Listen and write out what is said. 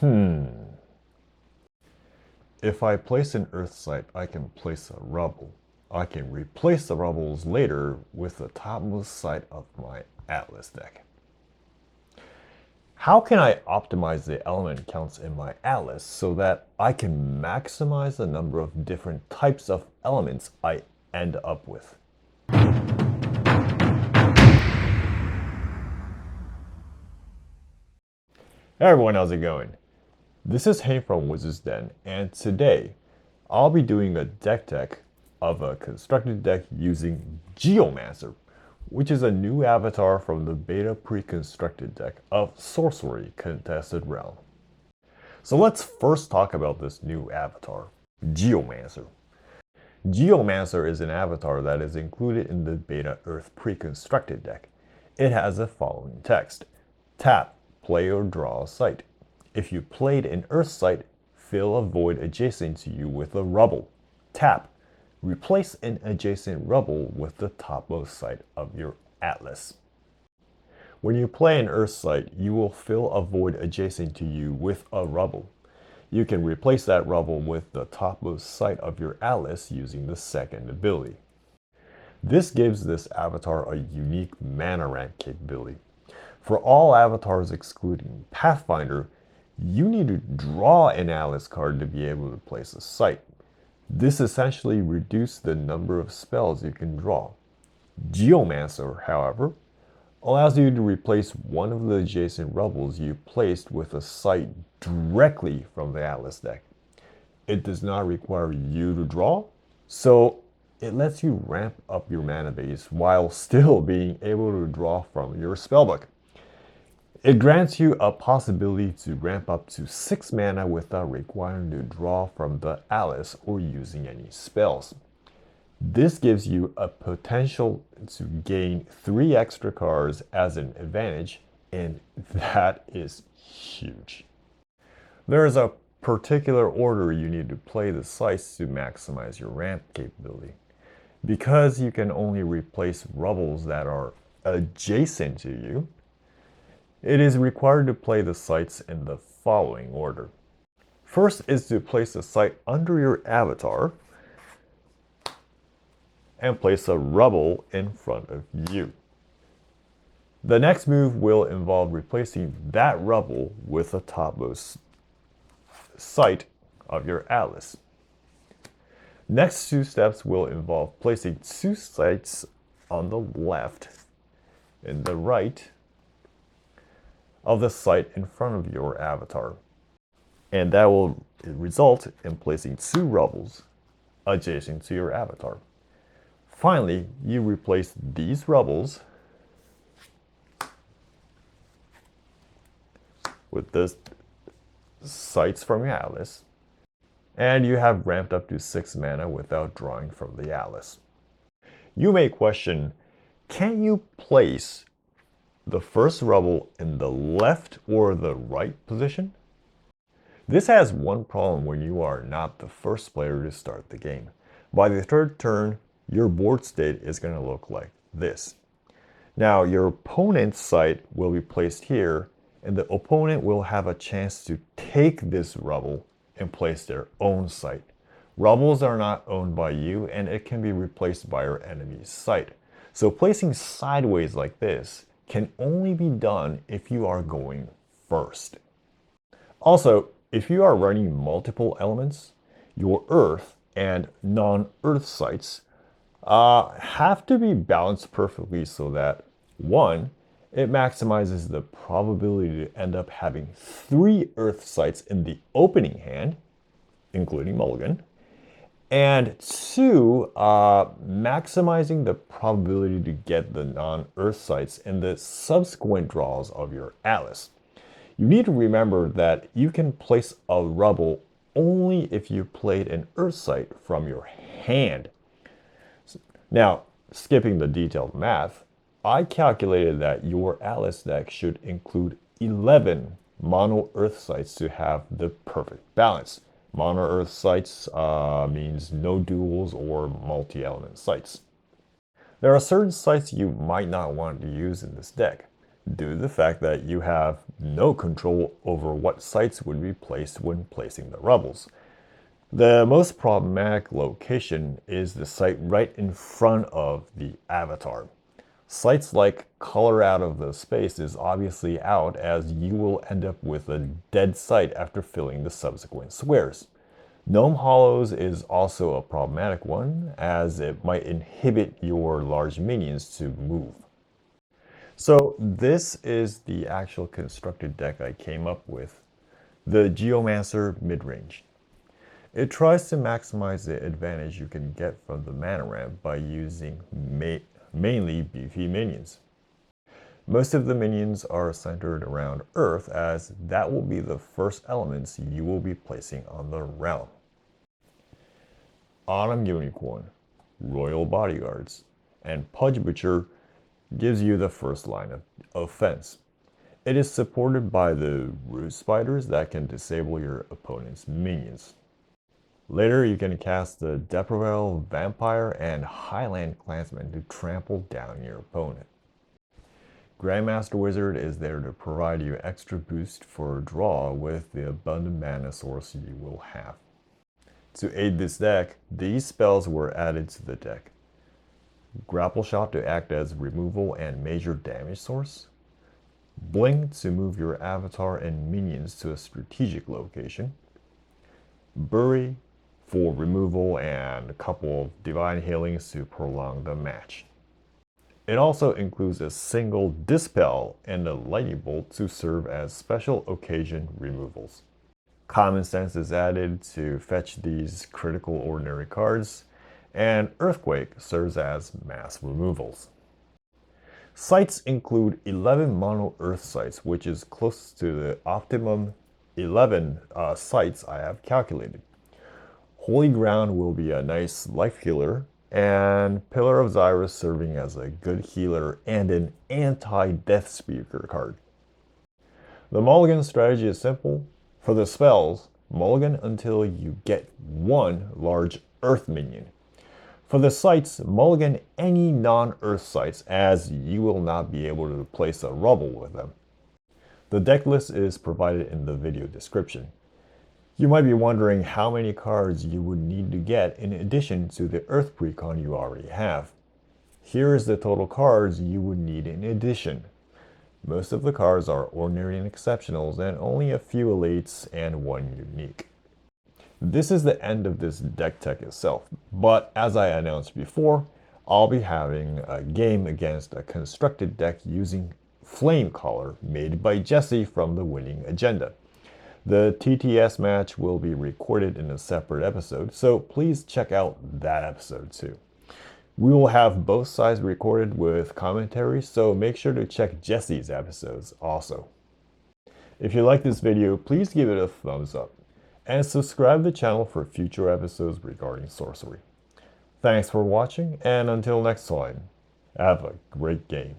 Hmm. If I place an Earth site, I can place a rubble. I can replace the rubbles later with the topmost site of my Atlas deck. How can I optimize the element counts in my Atlas so that I can maximize the number of different types of elements I end up with? Hey everyone, how's it going? This is Hank from Wizard's Den, and today I'll be doing a deck tech of a constructed deck using Geomancer, which is a new avatar from the beta pre-constructed deck of Sorcery Contested Realm. So let's first talk about this new avatar, Geomancer. Geomancer is an avatar that is included in the beta Earth pre-constructed deck. It has the following text: tap, play or draw a site. If you played an Earth site, fill a void adjacent to you with a rubble. Tap, replace an adjacent rubble with the topmost site of your Atlas. When you play an Earth site, you will fill a void adjacent to you with a rubble. You can replace that rubble with the topmost site of your Atlas using the second ability. This gives this avatar a unique mana rank capability. For all avatars excluding Pathfinder, you need to draw an Atlas card to be able to place a site. This essentially reduces the number of spells you can draw. Geomancer, however, allows you to replace one of the adjacent rubbles you placed with a site directly from the Atlas deck. It does not require you to draw, so it lets you ramp up your mana base while still being able to draw from your spellbook. It grants you a possibility to ramp up to 6 mana without requiring to draw from the Atlas or using any spells. This gives you a potential to gain 3 extra cards as an advantage, and that is huge. There is a particular order you need to play the sites to maximize your ramp capability. Because you can only replace rubbles that are adjacent to you, it is required to play the sites in the following order. First is to place a site under your avatar and place a rubble in front of you. The next move will involve replacing that rubble with the topmost site of your Atlas. Next 2 steps will involve placing 2 sites on the left and the right of the site in front of your avatar. And that will result in placing 2 rubbles adjacent to your avatar. Finally, you replace these rubbles with the sites from your Atlas, and you have ramped up to 6 mana without drawing from the Atlas. You may question, can you place the first rubble in the left or the right position? This has one problem when you are not the first player to start the game. By the 3rd turn, your board state is going to look like this. Now, your opponent's site will be placed here, and the opponent will have a chance to take this rubble and place their own site. Rubbles are not owned by you, and it can be replaced by your enemy's site. So placing sideways like this can only be done if you are going first. Also, if you are running multiple elements, your Earth and non-Earth sites have to be balanced perfectly so that, 1, it maximizes the probability to end up having 3 Earth sites in the opening hand, including Mulligan, and 2, maximizing the probability to get the non-Earth sites in the subsequent draws of your Atlas. You need to remember that you can place a rubble only if you played an Earth site from your hand. Now, skipping the detailed math, I calculated that your Atlas deck should include 11 mono Earth sites to have the perfect balance. Mono Earth sites means no duals or multi-element sites. There are certain sites you might not want to use in this deck. due to the fact that you have no control over what sites would be placed when placing the rebels. The most problematic location is the site right in front of the avatar. Sites like color out of the space is obviously out, as you will end up with a dead site after filling the subsequent squares. Gnome Hollows is also a problematic one, as it might inhibit your large minions to move. So this is the actual constructed deck I came up with, the Geomancer midrange. It tries to maximize the advantage you can get from the mana ramp by using mainly beefy minions. Most of the minions are centered around Earth, as that will be the first elements you will be placing on the realm. Autumn Unicorn, Royal Bodyguards, and Pudge Butcher gives you the first line of offense. It is supported by the Root Spiders that can disable your opponent's minions. Later, you can cast the Deprevel Vampire and Highland Clansman to trample down your opponent. Grandmaster Wizard is there to provide you extra boost for draw with the abundant mana source you will have. To aid this deck, these spells were added to the deck. Grapple Shot to act as removal and major damage source. Blink to move your avatar and minions to a strategic location. Bury for removal and a couple of divine healings to prolong the match. It also includes a single Dispel and a Lightning Bolt to serve as special occasion removals. Common Sense is added to fetch these critical ordinary cards, and Earthquake serves as mass removals. Sites include 11 mono Earth sites, which is close to the optimum 11 sites I have calculated. Holy Ground will be a nice life healer, and Pillar of Xyris serving as a good healer and an anti-death speaker card. The Mulligan strategy is simple. For the spells, Mulligan until you get one large Earth minion. For the sites, Mulligan any non-Earth sites, as you will not be able to place a rubble with them. The deck list is provided in the video description. You might be wondering how many cards you would need to get in addition to the Earth precon you already have. Here is the total cards you would need in addition. Most of the cards are ordinary and exceptionals, and only a few elites and one unique. This is the end of this deck tech itself, but as I announced before, I'll be having a game against a constructed deck using Flame Caller made by Jesse from the Winning Agenda. The TTS match will be recorded in a separate episode, so please check out that episode too. We will have both sides recorded with commentary, so make sure to check Jesse's episodes also. If you like this video, please give it a thumbs up, and subscribe to the channel for future episodes regarding sorcery. Thanks for watching, and until next time, have a great game.